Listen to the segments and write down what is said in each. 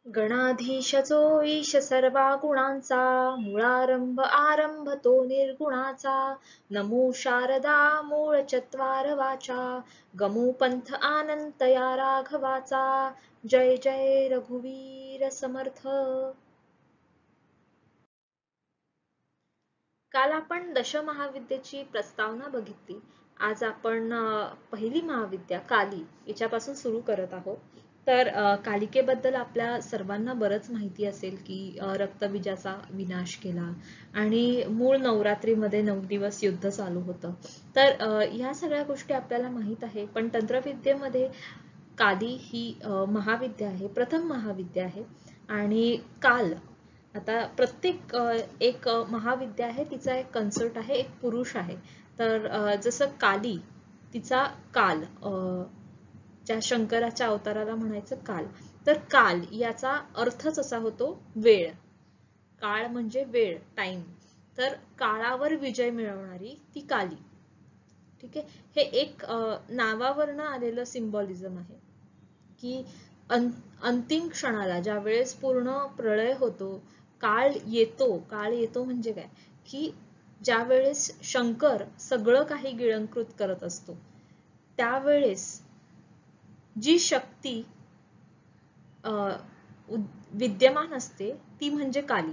गणाधीश जो ईश सर्वा गुणांचा, मूळारंभ आरंभ तो निर्गुणाचा. नमो शारदा मूळ चत्वार वाचा, गमो पंथ आनंत या राघवाचा. जय जय रघुवीर समर्थ. काल आपण दशमहाविद्येची प्रस्तावना बघितली. आज आपण पहिली महाविद्या काली याच्यापासून सुरू करत आहोत. तर कालिकेबद्दल आपल्या सर्वांना बरंच माहिती असेल की रक्तबीजाचा विनाश केला आणि मूळ नवरात्रीमध्ये 9 दिवस युद्ध चालू होतं. तर ह्या सगळ्या गोष्टी आपल्याला माहित आहे. पण तंत्रविद्येमध्ये काली ही महाविद्या आहे, प्रथम महाविद्या आहे. आणि काल आता प्रत्येक एक महाविद्या आहे, तिचा एक कन्सर्ट आहे, एक पुरुष आहे. तर जसं काली तिचा काल, ज्या शंकराच्या अवताराला म्हणायचं काल. तर काल याचा अर्थच असा होतो वेळ. काळ म्हणजे वेळ, टाइम. तर काळावर विजय मिळवणारी ती काली. ठीक आहे. हे एक नावावरनं आलेलं सिम्बॉलिझम आहे की अंतिम क्षणाला ज्या वेळेस पूर्ण प्रलय होतो, काळ येतो म्हणजे काय की ज्या वेळेस शंकर सगळं काही गिळंकृत करत असतो, त्यावेळेस जी शक्ती विद्यमान असते ती म्हणजे काली.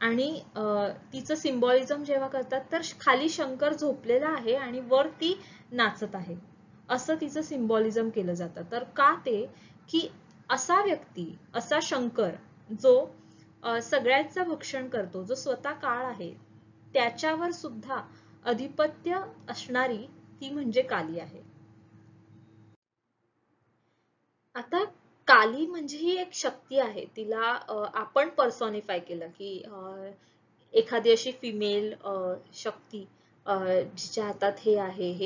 आणि तिचं सिम्बॉलिझम जेव्हा करतात तर खाली शंकर झोपलेला आहे आणि वर ती नाचत आहे, असं तिचं सिम्बॉलिझम केलं जातं. तर का ते की असा व्यक्ती, असा शंकर जो सगळ्यांचं भक्षण करतो, जो स्वतः काळ आहे, त्याच्यावर सुद्धा अधिपत्य असणारी ती म्हणजे काली आहे. आता काली म्हणजे ही एक शक्ती आहे. तिला आपण पर्सॉनिफाय केलं की एखादी अशी फिमेल शक्ती, जिच्या हातात हे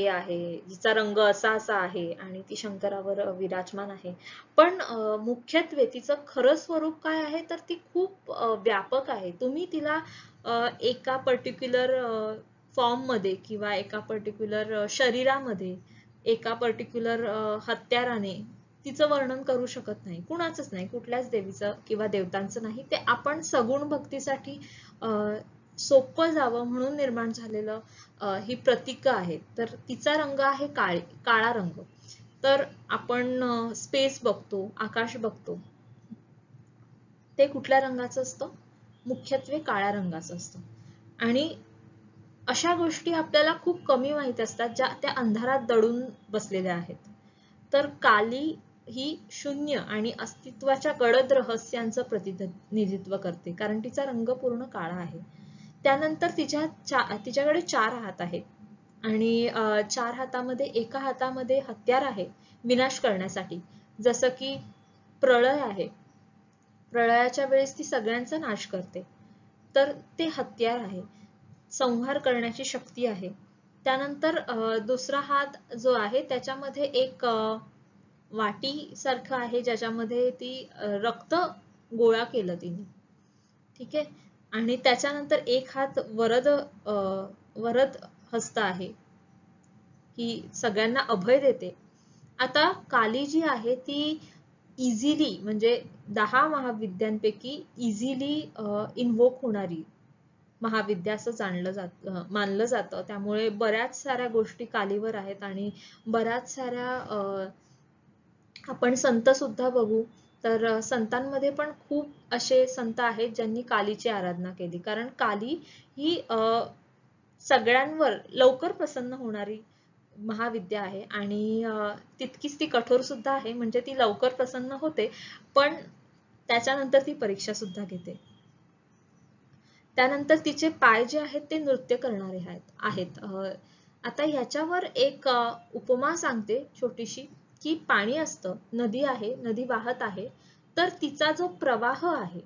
आहे, जिचा रंग असा असा आहे आणि ती शंकरावर विराजमान आहे. पण मुख्यत्वे तिचं खरं स्वरूप काय आहे तर ती खूप व्यापक आहे. तुम्ही तिला एका पर्टिक्युलर फॉर्म मध्ये किंवा एका पर्टिक्युलर शरीरामध्ये, एका पर्टिक्युलर हत्याराने तिचं वर्णन करू शकत नाही. कुणाचंच नाही, कुठल्याच देवीचं किंवा देवतांचं नाही. ते आपण सगुण भक्तीसाठी सोपं जावं म्हणून निर्माण झालेलं ही प्रतीक आहे. तर तिचा रंग आहे काळा रंग. तर आपण स्पेस बघतो, आकाश बघतो, ते कुठल्या रंगाचं असतं? मुख्यत्वे काळ्या रंगाचं असतं. आणि अशा गोष्टी आपल्याला खूप कमी माहित असतात, ज्या त्या अंधारात दडून बसलेल्या आहेत. तर काली ही शून्य आणि अस्तित्वाच्या गडद रहस्यांचं प्रतिनिधित्व करते, कारण तिचा रंग पूर्ण काळा आहे. त्यानंतर तिच्याकडे 4 हात आहेत आणि 4 हातामध्ये एका हातामध्ये हत्यार आहे विनाश करण्यासाठी, जसं की प्रळय आहे. प्रळयाच्या वेळेस ती सगळ्यांचा नाश करते, तर ते हत्यार आहे. संहार करण्याची शक्ती आहे. त्यानंतर दुसरा हात जो आहे त्याच्यामध्ये एक वाटी सारखं आहे, ज्याच्यामध्ये ती रक्त गोळा केलं तिने. ठीक आहे. आणि त्याच्यानंतर एक हात वरद हस्त आहे, की सगळ्यांना अभय देते. आता काली जी आहे ती इझिली, म्हणजे 10 महाविद्यांपैकी इझिली इन्व्होक होणारी महाविद्या असं मानलं जातं. त्यामुळे बऱ्याच साऱ्या गोष्टी कालीवर आहेत आणि बऱ्याच साऱ्या आपण संत सुद्धा बघू तर संतांमध्ये पण खूप असे संत आहेत ज्यांनी कालीची आराधना केली, कारण काली ही सगळ्यांवर लवकर प्रसन्न होणारी महाविद्या आहे आणि तितकीच ती कठोर सुद्धा आहे. म्हणजे ती लवकर प्रसन्न होते, पण त्याच्यानंतर ती परीक्षा सुद्धा घेते. त्यानंतर तिचे पाय जे आहेत ते नृत्य करणारे आहेत. आता ह्याच्यावर एक उपमा सांगते छोटीशी, की पाणी असतं, नदी आहे, नदी वाहत आहे, तर तिचा जो प्रवाह आहे,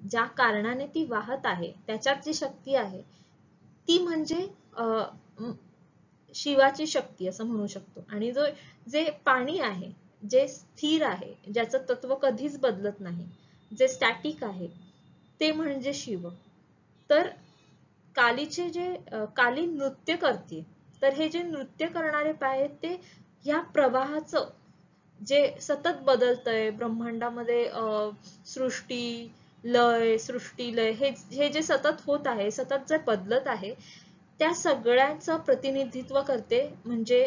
ज्या कारणाने ती वाहत आहे, त्याच्यात जी शक्ती आहे ती म्हणजे शिवाची शक्ती असं म्हणू शकतो. आणि जे पाणी आहे, जे स्थिर आहे, ज्याचं तत्व कधीच बदलत नाही, जे स्टॅटिक आहे, ते म्हणजे शिव. तर कालीचे जे काली नृत्य करते, तर हे जे नृत्य करणारे पाय आहेत ते ह्या प्रवाहाचं जे सतत बदलतंय ब्रह्मांडामध्ये, सृष्टी लय हे जे सतत होत आहे, सतत जे बदलत आहे, त्या सगळ्यांचं प्रतिनिधित्व करते म्हणजे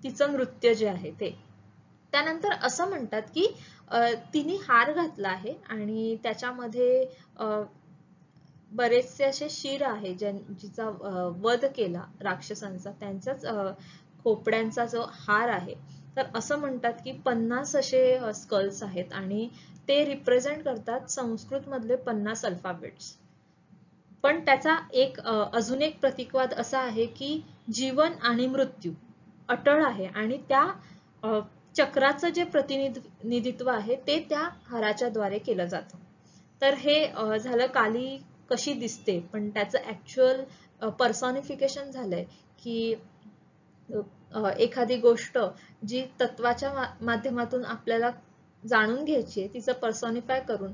तिचं नृत्य जे आहे ते. त्यानंतर असं म्हणतात की तिने हार घातला आहे आणि त्याच्यामध्ये बरेचसे असे शिर आहे जिचा वध केला राक्षसांचा, त्यांचाच खोपड्यांचा जो हार आहे. तर असं म्हणतात की 50 असे स्कल्स आहेत आणि ते रिप्रेझेंट करतात संस्कृत मधले 50 अल्फाबेट्स. पण त्याचा एक अजून एक प्रतीकवाद असा आहे की जीवन आणि मृत्यू अटळ आहे आणि त्या चक्राचं जे प्रतिनिधित्व आहे ते त्या हाराच्या द्वारे केलं जातं. तर हे झालं काली कशी दिसते, पण त्याचं ऍक्च्युअल पर्सॉनिफिकेशन झालंय की एखादी गोष्ट जी तत्वाच्या माध्यमातून आपल्याला जाणून घ्यायची आहे तिचं पर्सॉनिफाय करून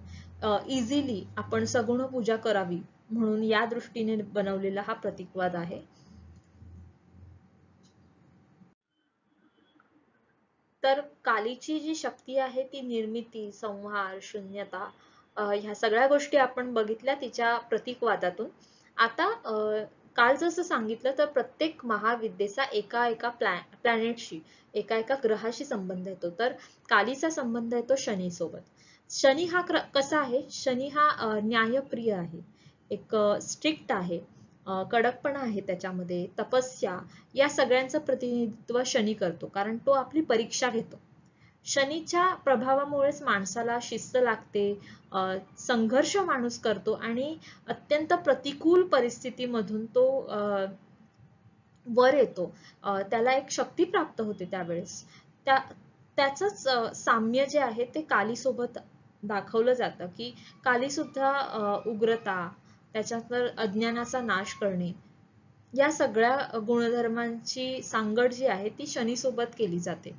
इझिली आपण सगुण पूजा करावी म्हणून या दृष्टीने बनवलेला हा प्रतीकवाद आहे. तर कालीची जी शक्ती आहे ती निर्मिती, संहार, शून्यता ह्या सगळ्या गोष्टी आपण बघितल्या तिच्या प्रतीकवादातून. आता काल जसं सांगितलं तर प्रत्येक महाविद्येचा एका एका प्लॅनेटशी, एका एका ग्रहाशी संबंध येतो. तर कालीचा संबंध येतो शनी सोबत. शनी हा कसा आहे? शनी हा न्यायप्रिय आहे, एक स्ट्रिक्ट आहे, कडकपणा आहे त्याच्यामध्ये, तपस्या, या सगळ्यांचं प्रतिनिधित्व शनी करतो कारण तो आपली परीक्षा घेतो. शनीच्या प्रभावामुळेच माणसाला शिस्त लागते, संघर्ष माणूस करतो आणि अत्यंत प्रतिकूल परिस्थितीमधून तो वर येतो, त्याला एक शक्ती प्राप्त होते त्यावेळेस. त्याचंच साम्य जे आहे ते कालीसोबत दाखवलं जातं की काली सुद्धा उग्रता, त्याच्यानंतर अज्ञानाचा नाश करणे, या सगळ्या गुणधर्मांची सांगड जी आहे ती शनी सोबत केली जाते.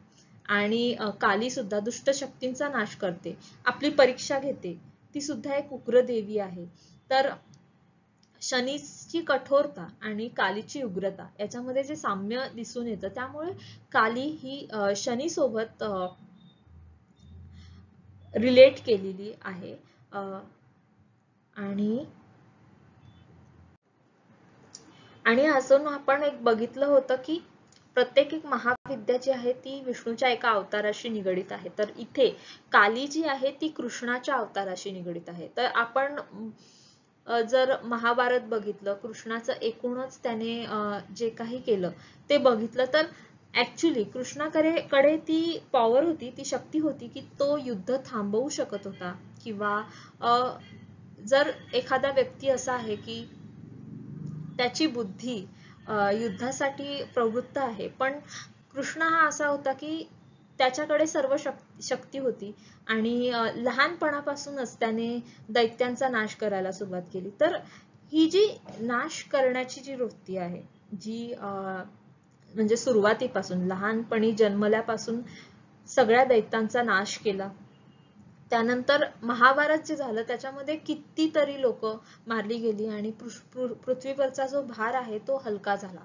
आणि काली सुद्धा दुष्ट शक्तींचा नाश करते, आपली परीक्षा घेते, ती सुद्धा एक उग्र देवी आहे. तर शनीची कठोरता आणि कालीची उग्रता याच्यामध्ये जे साम्य दिसून येतं, त्यामुळे काली ही शनी सोबत रिलेट केलेली आहे. आणि अजून आपण एक बघितलं होतं की प्रत्येक एक महाविद्या जी आहे ती विष्णूच्या एका अवताराशी निगडित आहे. तर इथे काली जी आहे ती कृष्णाच्या अवताराशी निगडित आहे. तर आपण जर महाभारत बघितलं, कृष्णाचं एकूणच त्याने जे काही केलं ते बघितलं, तर ऍक्च्युली कृष्णाकडे ती पॉवर होती, ती शक्ती होती की तो युद्ध थांबवू शकत होता. किंवा जर एखादा व्यक्ती असा आहे की त्याची बुद्धी युद्धासाठी प्रवृत्त आहे, पण कृष्ण हा असा होता की त्याच्याकडे सर्व शक्ती होती आणि लहानपणापासूनच त्याने दैत्यांचा नाश करायला सुरुवात केली. तर ही जी नाश करण्याची जी वृत्ती आहे, जी म्हणजे सुरुवातीपासून लहानपणी जन्मल्यापासून सगळ्या दैत्यांचा नाश केला. त्यानंतर महाभारत जे झालं त्याच्यामध्ये कितीतरी लोक मारली गेली आणि पृथ्वीवरचा जो भार आहे तो हलका झाला.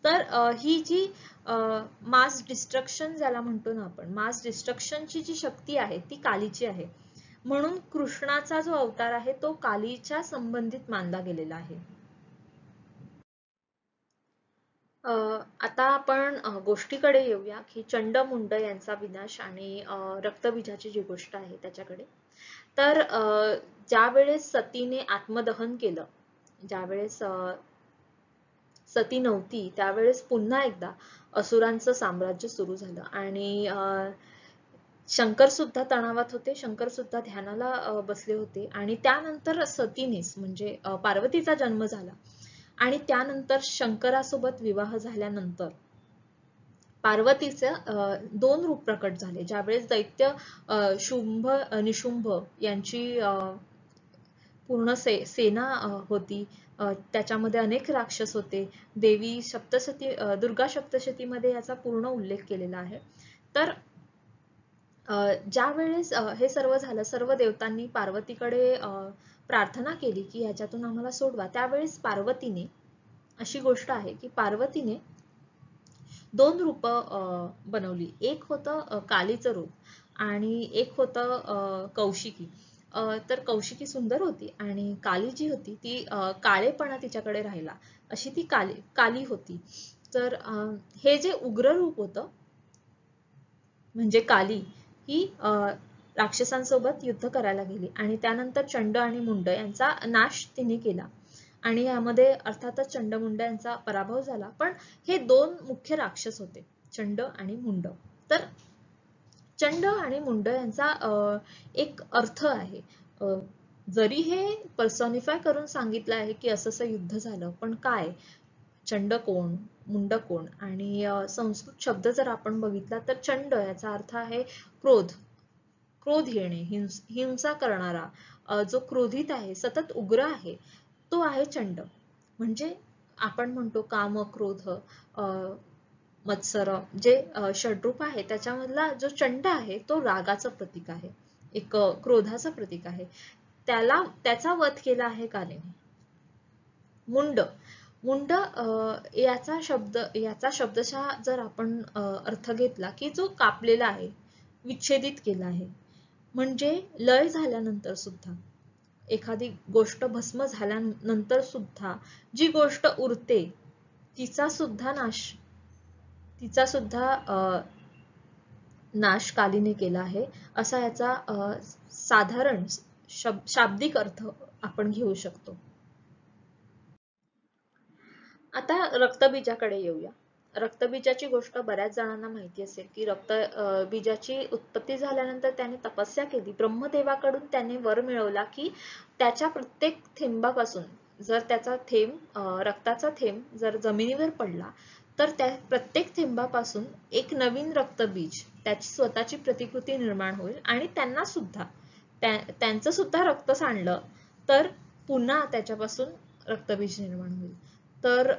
तर ही जी मास डिस्ट्रक्शन ज्याला म्हणतो ना आपण, मास डिस्ट्रक्शनची जी शक्ती आहे ती कालीची आहे. म्हणून कृष्णाचा जो अवतार आहे तो कालीच्या संबंधित मानला गेलेला आहे. आता आपण गोष्टीकडे येऊया की चंडमुंड यांचा विनाश आणि रक्तबीजाची जी गोष्ट आहे त्याच्याकडे. तर ज्या वेळेस सतीने आत्मदहन केलं, ज्यावेळेस सती नव्हती त्यावेळेस पुन्हा एकदा असुरांचं साम्राज्य सुरू झालं आणि शंकर सुद्धा तणावात होते, शंकर सुद्धा ध्यानाला बसले होते. आणि त्यानंतर सतीनेच म्हणजे पार्वतीचा जन्म झाला आणि त्यानंतर शंकरासोबत विवाह झाल्यानंतर पार्वतीचे दोन रूप प्रकट झाले. ज्यावेळेस दैत्य शुंभ निशुंभ यांची पूर्ण सेना होती, त्याच्यामध्ये अनेक राक्षस होते. देवी सप्तशती, दुर्गा सप्तशतीमध्ये याचा पूर्ण उल्लेख केलेला आहे. तर ज्या वेळेस हे सर्व झालं, सर्व देवतांनी पार्वतीकडे प्रार्थना केली की ह्याच्यातून आम्हाला सोडवा. त्यावेळेस पार्वतीने, अशी गोष्ट आहे की पार्वतीने दोन रूप बनवली. एक होतं कालीचं रूप आणि एक होतं कौशिकी. तर कौशिकी सुंदर होती आणि काली जी होती ती काळेपणा तिच्याकडे राहिला अशी ती काली होती. तर हे जे उग्र रूप होतं म्हणजे काली ही राक्षसांसोबत युद्ध करायला गेली आणि त्यानंतर चंड आणि मुंड यांचा नाश तिने केला आणि यामध्ये अर्थातच चंडमुंड यांचा पराभव झाला. पण हे दोन मुख्य राक्षस होते, चंड आणि मुंड. तर चंड आणि मुंड यांचा एक अर्थ आहे. जरी हे पर्सॉनिफाय करून सांगितलं आहे की असं युद्ध झालं, पण काय, चंड कोण, मुंड कोण? आणि संस्कृत शब्द जर आपण बघितला तर चंड याचा अर्थ आहे क्रोध, क्रोध येणे, हिंसा करणारा, जो क्रोधित आहे, सतत उग्र आहे, तो आहे चंड. म्हणजे आपण म्हणतो काम, क्रोध, मत्सर, जे षड्रूप आहे त्याच्यामधला जो चंड आहे तो रागाचं प्रतीक आहे, एक क्रोधाचं प्रतीक आहे. त्याचा वध केला आहे कालीने. मुंड, मुंड याचा शब्दशः जर आपण अर्थ घेतला की जो कापलेला आहे, विच्छेदित केला आहे. म्हणजे लय झाल्यानंतर सुद्धा, एखादी गोष्ट भस्म झाल्यानंतर सुद्धा जी गोष्ट उरते तिचा सुद्धा नाश कालीने केला आहे, असा याचा साधारण शाब्दिक अर्थ आपण घेऊ शकतो. आता रक्तबीजाकडे येऊया. रक्तबीजाची गोष्ट बऱ्याच जणांना माहिती असेल की रक्तबीजाची उत्पत्ती झाल्यानंतर त्याने तपस्या केली. ब्रह्मदेवाकडून त्याने वर मिळवला की त्याच्या प्रत्येक थेंबापासून जर त्याचा रक्ताचा थेंब जर जमिनीवर पडला तर त्या प्रत्येक थेंबापासून एक नवीन रक्तबीज, त्याची स्वतःची प्रतिकृती निर्माण होईल आणि त्यांना सुद्धा त्यांचं सुद्धा रक्त सांडलं तर पुन्हा त्याच्यापासून रक्तबीज निर्माण होईल. तर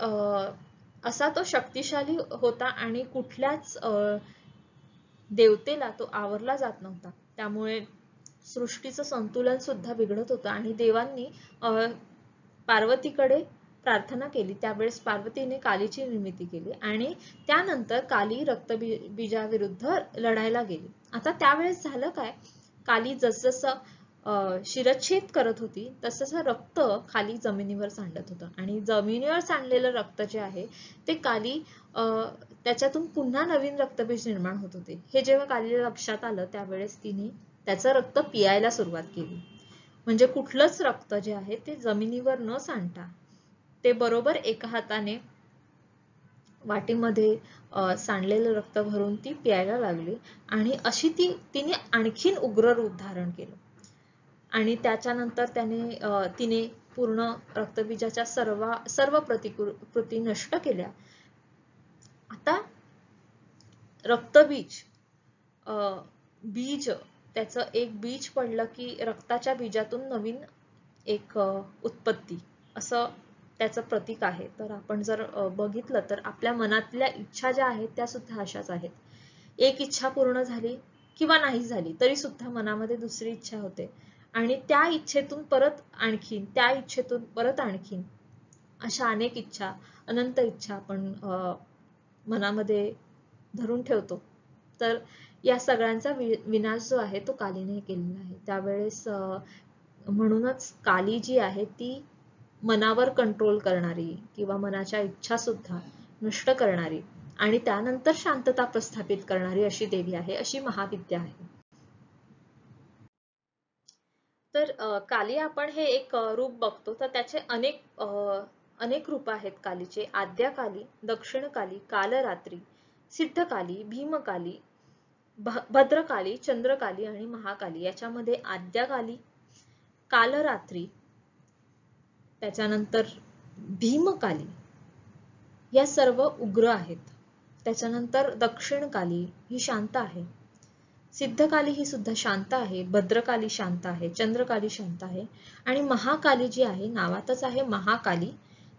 असा तो शक्तिशाली होता आणि कुठल्याच देवतेला तो आवरला जात नव्हता. त्यामुळे सृष्टीचं संतुलन सुद्धा बिघडत होतं आणि देवांनी पार्वतीकडे प्रार्थना केली. त्यावेळेस पार्वतीने कालीची निर्मिती केली आणि त्यानंतर काली रक्तबीजाविरुद्ध लढायला गेली. आता त्यावेळेस झालं काय, काली जसजसं शिरच्छेद करत होती तसं रक्त खाली जमिनीवर सांडत होतं आणि जमिनीवर सांडलेलं रक्त जे आहे ते काली त्याच्यातून पुन्हा नवीन रक्तबीज निर्माण होत होते. हे जेव्हा कालीला लक्षात आलं त्यावेळेस तिने त्याचं रक्त पियायला सुरुवात केली. म्हणजे कुठलंच रक्त जे आहे ते जमिनीवर न सांडता ते बरोबर एका हाताने वाटीमध्ये सांडलेलं रक्त भरून ती प्यायला लागली आणि अशी तिने आणखीन उग्र रूप धारण केलं आणि त्याच्यानंतर तिने पूर्ण रक्तबीजाच्या सर्व प्रतिकृती नष्ट केल्या. आता रक्तबीज बीज, त्याचं एक बीज पडलं की रक्ताच्या बीजातून नवीन एक उत्पत्ती, असं त्याचं प्रतीक आहे. तर आपण जर बघितलं तर आपल्या मनातल्या इच्छा ज्या आहेत त्या सुद्धा अशाच आहेत. एक इच्छा पूर्ण झाली किंवा नाही झाली तरी सुद्धा मनामध्ये दुसरी इच्छा होते आणि त्या इच्छेतून परत आणखीन, त्या इच्छेतून परत आणखीन, अशा अनेक इच्छा, अनंत इच्छा आपण मनामध्ये धरून ठेवतो. तर या सगळ्यांचा विनाश जो आहे तो कालीने केलेला आहे. त्यावेळेस म्हणूनच काली जी आहे ती मनावर कंट्रोल करणारी किंवा मनाच्या इच्छा सुद्धा नष्ट करणारी आणि त्यानंतर शांतता प्रस्थापित करणारी अशी देवी आहे, अशी महाविद्या आहे. तर काली आपण हे एक रूप बघतो तर त्याचे अनेक रूप आहेत कालीचे. आद्या काली, दक्षिण काली, कालरात्री, सिद्धकाली, भीमकाली, भद्रकाली, चंद्रकाली आणि महाकाली. याच्यामध्ये आद्या काली, कालरात्री, त्याच्यानंतर भीमकाली या सर्व उग्र आहेत. त्याच्यानंतर दक्षिण काली ही शांत आहे, सिद्धकाली ही सुद्धा शांत आहे, भद्रकाली शांत आहे, चंद्रकाली शांत आहे आणि महाकाली जी आहे, नावातच आहे महाकाली,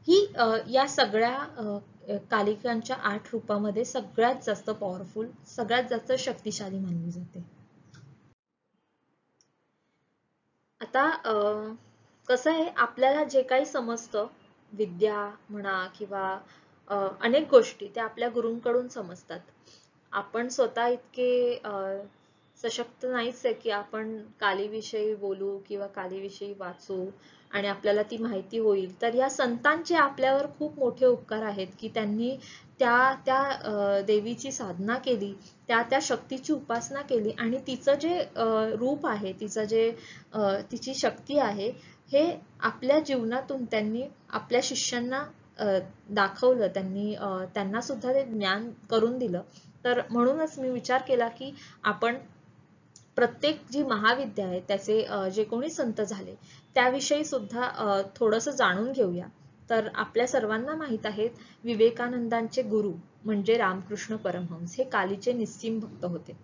ही या सगळ्या कालिकांच्या 8 रूपामध्ये सगळ्यात जास्त पॉवरफुल, सगळ्यात जास्त शक्तिशाली मानली जाते. आता कसं आहे, आपल्याला जे काही समजतं, विद्या म्हणा किंवा अनेक गोष्टी त्या आपल्या गुरूंकडून समजतात. आपण स्वतः इतके सशक्त नाहीच आहे की आपण कालीविषयी बोलू किंवा कालीविषयी वाचू आणि आपल्याला ती माहिती होईल. तर या संतांचे आपल्यावर खूप मोठे उपकार आहेत की त्यांनी त्या त्या देवीची साधना केली, त्या त्या शक्तीची उपासना केली आणि तिचं जे रूप आहे, तिची शक्ती आहे, हे आपल्या जीवनातून त्यांनी आपल्या शिष्यांना दाखवलं. त्यांनी त्यांना सुद्धा ते ज्ञान करून दिलं. तर म्हणूनच मी विचार केला की आपण प्रत्येक जी महाविद्या आहे त्याचे जे कोणी संत झाले त्याविषयी सुद्धा थोडंसं जाणून घेऊया. तर आपल्या सर्वांना माहित आहेत विवेकानंदांचे गुरु म्हणजे रामकृष्ण परमहंस हे कालीचे निस्सीम भक्त होते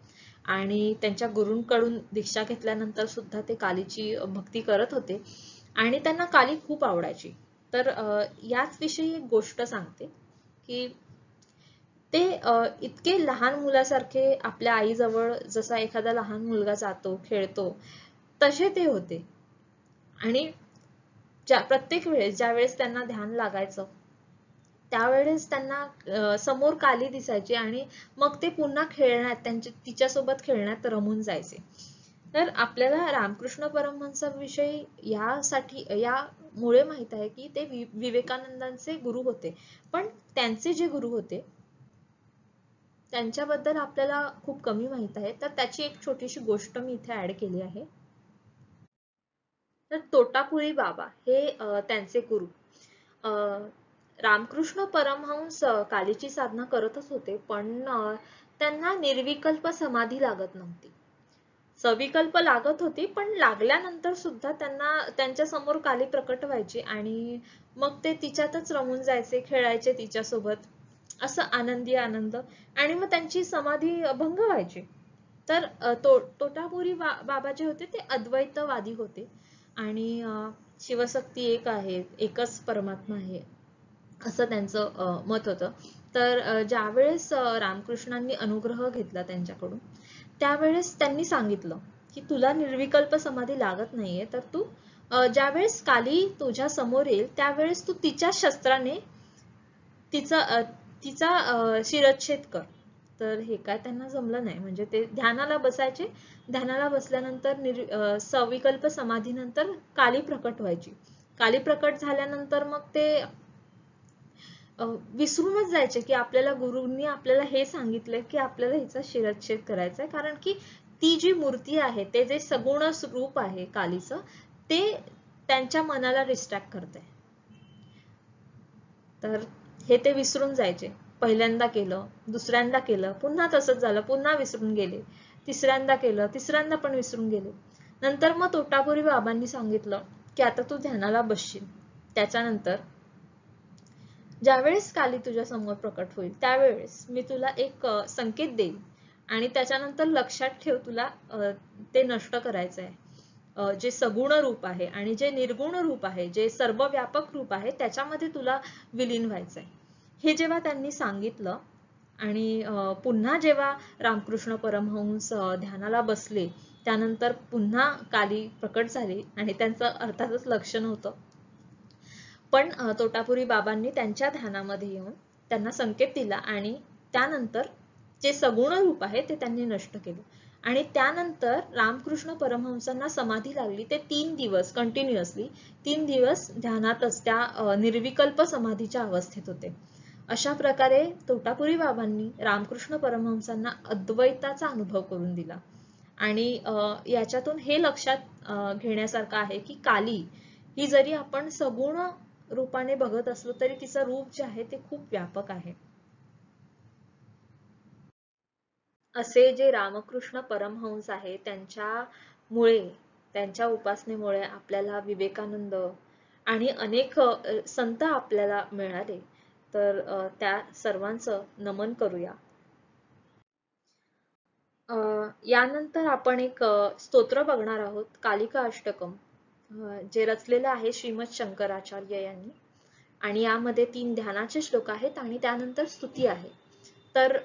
आणि त्यांच्या गुरूंकडून दीक्षा घेतल्यानंतर सुद्धा ते कालीची भक्ती करत होते आणि त्यांना काली खूप आवडायची. तर याच विषयी एक गोष्ट सांगते की ते इतके लहान मुलासारखे आपल्या आईजवळ जसा एखादा लहान मुलगा जातो, खेळतो, तसे ते होते. आणि प्रत्येक वेळेस ज्या वेळेस त्यांना ध्यान लागायचं त्यावेळेस त्यांना समोर काली दिसायची आणि मग ते पुन्हा तिच्यासोबत खेळण्यात रमून जायचे. तर आपल्याला रामकृष्ण परमहंसाविषयी यामुळे माहित आहे की ते विवेकानंदांचे गुरु होते. पण त्यांचे जे गुरु होते त्यांच्याबद्दल आपल्याला खूप कमी माहित आहे. तर त्याची एक छोटीशी गोष्ट मी इथे ऍड केली आहे. तर तोटापुरी बाबा हे त्यांचे गुरु. रामकृष्ण परमहंस कालीची साधना करतच होते, पण त्यांना निर्विकल्प समाधी लागत नव्हती. सविकल्प लागत होती, पण लागल्यानंतर सुद्धा त्यांना त्यांच्या समोर काली प्रकट व्हायची आणि मग ते तिच्यातच रमून जायचे, खेळायचे तिच्यासोबत, असं आनंदी आनंद, आणि मग त्यांची समाधी भंग व्हायची. तर तोटापुरी बाबा जे होते ते अद्वैतवादी होते आणि शिवशक्ती एक आहे, एकच परमात्मा आहे असं त्यांचं मत होतं. तर ज्यावेळेस रामकृष्णांनी अनुग्रह घेतला त्यांच्याकडून त्यावेळेस त्यांनी सांगितलं की तुला निर्विकल्प समाधी लागत नाहीये, तर तू ज्यावेळेस काली तुझ्या समोर येईल त्यावेळेस तू तिच्या शस्त्राने तिचा शिरच्छेद कर. तर हे काय त्यांना जमलं नाही. म्हणजे ते ध्यानाला बसायचे, ध्यानाला बसल्यानंतर सविकल्प समाधीनंतर काली प्रकट व्हायची. काली प्रकट झाल्यानंतर मग ते विसरूनच जायचे की आपल्याला गुरूंनी आपल्याला हे सांगितलंय की आपल्याला हिचा शिरच्छेद करायचा आहे, कारण की ती जी मूर्ती आहे, ते जे सगुण रूप आहे कालीचं, ते त्यांच्या मनाला डिस्ट्रॅक्ट करते. तर हे ते विसरून जायचे. पहिल्यांदा केलं, दुसऱ्यांदा केलं, पुन्हा तसंच झालं, पुन्हा विसरून गेले, तिसऱ्यांदा केलं, तिसऱ्यांदा पण विसरून गेले. नंतर मग तोटापुरी बाबांनी सांगितलं की आता तू ध्यानाला बसशील, त्याच्यानंतर ज्यावेळेस काली तुझ्या समोर प्रकट होईल त्यावेळेस मी तुला एक संकेत देईल आणि त्याच्यानंतर लक्षात ठेव, तुला ते नष्ट करायचं आहे. जे सगुण रूप आहे आणि जे निर्गुण रूप आहे, जे सर्वव्यापक रूप आहे, त्याच्यामध्ये तुला विलीन व्हायचंय. हे जेव्हा त्यांनी सांगितलं आणि पुन्हा जेव्हा रामकृष्ण परमहंस ध्यानाला बसले त्यानंतर पुन्हा काली प्रकट झाली आणि त्यांचं अर्थातच लक्ष नव्हतं. पण तोटापुरी बाबांनी त्यांच्या ध्यानामध्ये येऊन त्यांना संकेत दिला आणि त्यानंतर जे सगुण रूप आहे ते त्यांनी नष्ट केलं आणि त्यानंतर रामकृष्ण परमहंसांना समाधी लागली. ते 3 दिवस कंटिन्युअसली 3 दिवस ध्यानातच त्या निर्विकल्प समाधीच्या अवस्थेत होते. अशा प्रकारे तोटापुरी बाबांनी रामकृष्ण परमहंसांना अद्वैताचा अनुभव करून दिला. आणि याच्यातून हे लक्षात घेण्यासारखं आहे की काली ही जरी आपण सगुण रूपाने बघत असलो तरी तिचं रूप जे आहे ते खूप व्यापक आहे. असे जे रामकृष्ण परमहंस आहे त्यांच्या उपासनेमुळे आपल्याला विवेकानंद आणि अनेक संत आपल्याला मिळाले. तर त्या सर्वांचं नमन करूया. यानंतर आपण एक स्तोत्र बघणार आहोत, कालिका अष्टकम, जे रचलेलं आहे श्रीमद शंकराचार्य यांनी आणि यामध्ये 3 ध्यानाचे श्लोक आहेत आणि त्यानंतर स्तुती आहे. तर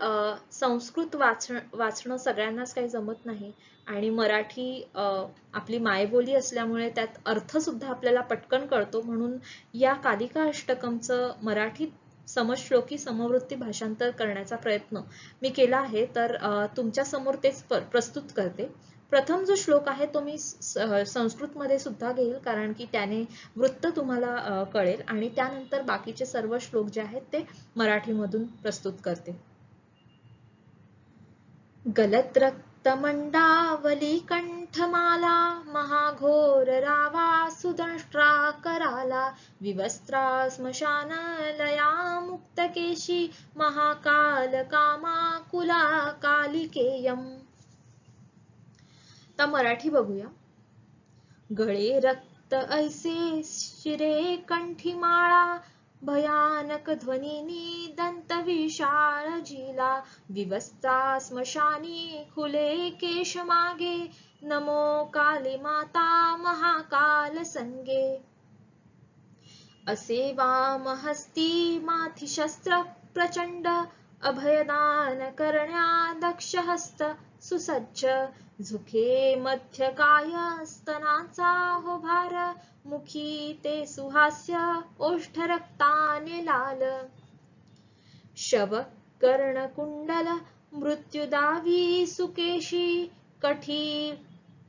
संस्कृत वाचणं सगळ्यांनाच काही जमत नाही आणि मराठी आपली मायबोली असल्यामुळे त्यात अर्थ सुद्धा आपल्याला पटकन कळतो, म्हणून या कालिका अष्टकमचं मराठीत समश्लोकी समवृत्ती भाषांतर करण्याचा प्रयत्न मी केला आहे, तर तुमच्या समोर तेच प्रस्तुत करते. प्रथम जो श्लोक आहे तो मी संस्कृत मध्ये सुद्धा घेईल, कारण की त्याने वृत्त तुम्हाला कळेल, आणि त्यानंतर बाकीचे सर्व श्लोक जे आहेत ते मराठीमधून प्रस्तुत करते. गलत रक्तमंडावली कंठमाला, महाघोर रावा सुदंष्ट्रा कराला, विवस्त्रा स्मशानलया मुक्तकेशी, महाकाल कामाकुला कालिकेयम. आता मराठी बघूया. गळे रक्त ऐसे शिरे कंठी माळा, भयानक ध्वनीनी दंत विशाळ झिला, विवस्ता स्मशानी खुले केश मागे, नमो काली माता महाकाल संगे. असे वामहस्ती माथी शस्त्र प्रचंड, अभयदान करण्या दक्ष हस्त सुसज्ज, झुके मध्य काय स्तनाचा हो भार, मुखी ते सुहास्य ओष्ठ रक्ताने लाल, शव कर्ण कुंडल मृत्युदावी सुकेशी,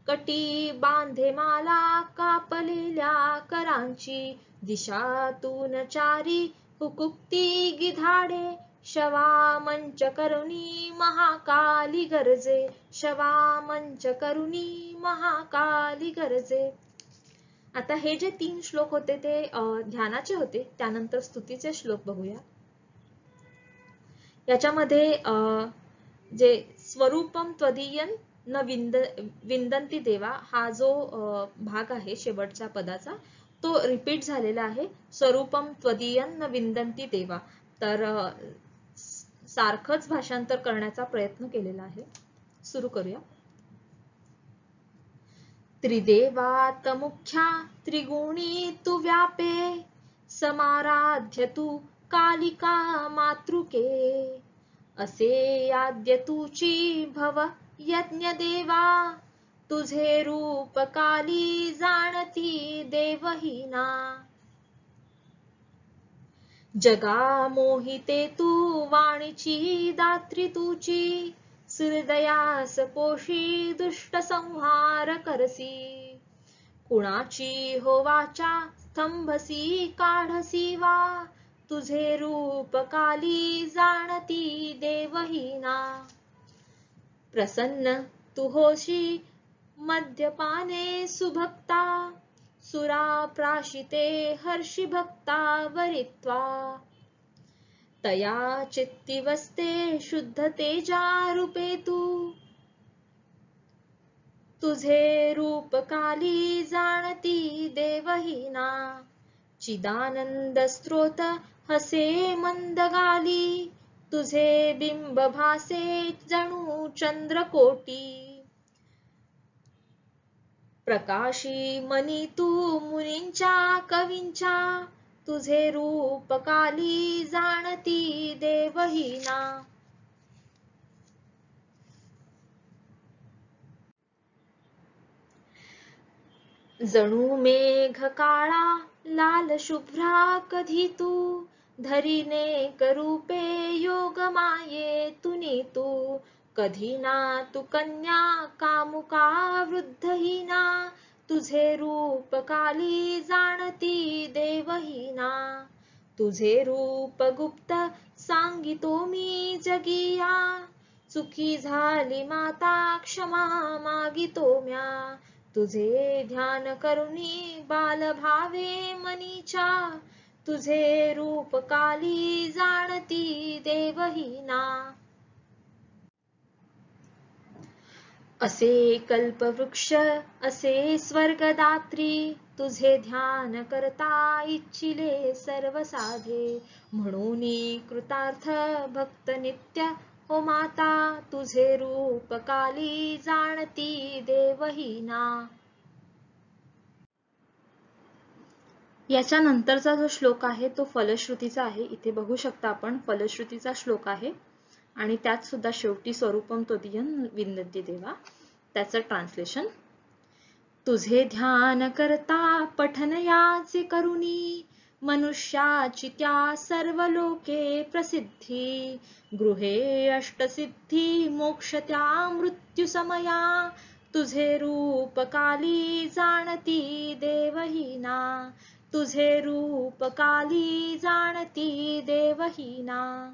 कटी बांधे माला कापलेल्या करांची, दिशातून चारी हुकुक्ती गिधाडे, शवा मंच करुणी महाकाली गरजे, शवा मंच करुणी महाकाली गरजे. आता हे जे 3 श्लोक होते ते ध्यानाचे होते. त्यानंतर स्तुतीचे श्लोक बघूया. याच्यामध्ये जे स्वरूपम त्वदीयन न विंदंती देवा हा जो भाग आहे शेवटच्या पदाचा, तो रिपीट झालेला आहे. स्वरूपम त्वदीयन न विंदंती देवा. तर सारखंच भाषांतर करण्याचा प्रयत्न केलेला आहे. सुरू करूया. त्रिदेवात मुख्या त्रिगुणी तू व्यापे, समाराध्य तू कालिका मातृके, असे आद्य तुची भव यज्ञ देवा, तुझे रूप काली जाणती देवहीना, जगा मोहिते तू वाणीची दात्री तुची, हृदयास पोषी दुष्ट संहार करसी, कुणाची हो वाचा स्तंभसी काढसी वा, तुझे रूप काली जाणती देवहीना, प्रसन्न तू होशी मद्यपाने सुभक्ता, सुरा प्राशिते हर्षी भक्ता वरित्वा, तया चित्ती वसते शुद्ध तेजा रूपे तू, तुझे रूप काली जाणती देवहीना, चिदानंद स्त्रोत हसे मंदगाली, तुझे बिंब भासे जणू चंद्रकोटी, प्रकाशी मनी तू मुनींच्या कवींच्या, तुझे रूप काली जाणती देवहीना. जणू मेघ काळा लाल शुभ्रा कधी तू, धरीने करूपे योग माये तुनी तू, कधी ना तू कन्या कामुका वृद्धहीना, तुझे रूप काली जाणती देवहीना, तुझे रूप गुप्त सांगितो मी जगिया, चुकी झाली माता क्षमा मागितो म्या, तुझे ध्यान करुणी बाल भावे मनीच्या, तुझे रूप काली जाणती देवहीना, असे कल्पवृक्ष असे स्वर्गदात्री, तुझे ध्यान करता इच्छिले सर्व साधे, म्हणून कृतार्थ भक्त नित्य हो माता, तुझे रूप काली जाणती देवहीना. याच्या नंतरचा जो श्लोक आहे तो फलश्रुतीचा आहे. इथे बघू शकता आपण फलश्रुतीचा श्लोक आहे, आणि त्यात सुद्धा शेवटी स्वरूपम त्वदीयं विंदती देवा त्याचं ट्रान्सलेशन. तुझे ध्यान करता पठन याचे करुणी, मनुष्याची त्या सर्व लोके प्रसिद्धी. गृहे अष्टसिद्धी मोक्ष त्या मृत्यू समया. तुझे रूप काली जाणती देवहीना. तुझे रूप काली जाणती देवहीना.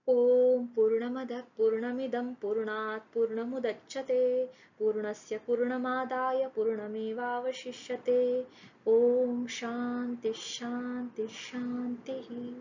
ॐ पूर्णमदः पूर्णमिदं पूर्णात् पूर्णमुदच्यते पूर्णस्य पूर्णमादाय पूर्णमेवावशिष्यते. ॐ शान्ति शान्ति शान्तिः.